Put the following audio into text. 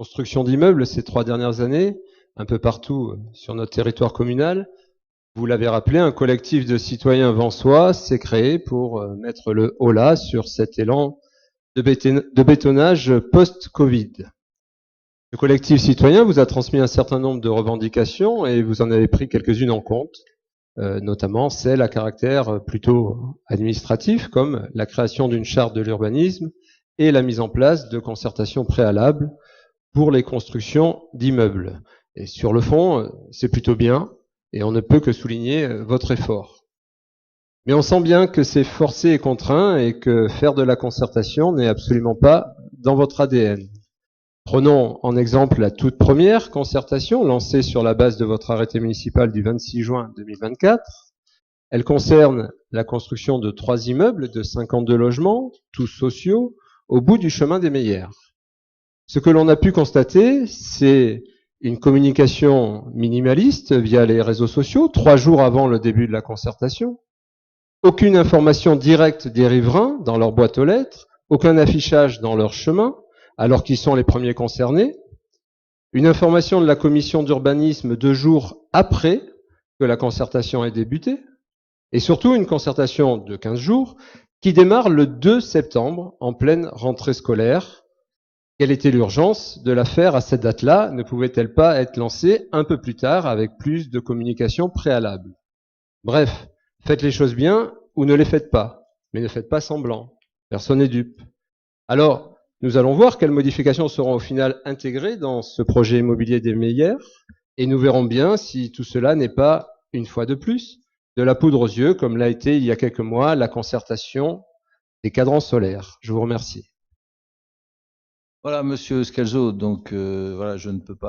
construction d'immeubles ces 3 dernières années, un peu partout sur notre territoire communal. Vous l'avez rappelé, un collectif de citoyens vansois s'est créé pour mettre le holà sur cet élan de bétonnage post-Covid. Le collectif citoyen vous a transmis un certain nombre de revendications et vous en avez pris quelques-unes en compte, notamment celles à caractère plutôt administratif, comme la création d'une charte de l'urbanisme et la mise en place de concertations préalables pour les constructions d'immeubles. Et sur le fond, c'est plutôt bien, et on ne peut que souligner votre effort. Mais on sent bien que c'est forcé et contraint, et que faire de la concertation n'est absolument pas dans votre ADN. Prenons en exemple la toute première concertation lancée sur la base de votre arrêté municipal du 26 juin 2024. Elle concerne la construction de 3 immeubles de 52 logements, tous sociaux, au bout du chemin des Meillères. Ce que l'on a pu constater, c'est une communication minimaliste via les réseaux sociaux, 3 jours avant le début de la concertation. Aucune information directe des riverains dans leur boîte aux lettres, aucun affichage dans leur chemin, alors qu'ils sont les premiers concernés. Une information de la commission d'urbanisme 2 jours après que la concertation ait débuté. Et surtout une concertation de 15 jours qui démarre le 2 septembre en pleine rentrée scolaire. Quelle était l'urgence de la faire à cette date-là? Ne pouvait-elle pas être lancée un peu plus tard avec plus de communication préalable? Bref, faites les choses bien ou ne les faites pas, mais ne faites pas semblant. Personne n'est dupe. Alors, nous allons voir quelles modifications seront au final intégrées dans ce projet immobilier des Meillères, et nous verrons bien si tout cela n'est pas, une fois de plus, de la poudre aux yeux, comme l'a été il y a quelques mois la concertation des cadrans solaires. Je vous remercie. Voilà, Monsieur Scalzo, donc voilà, je ne peux pas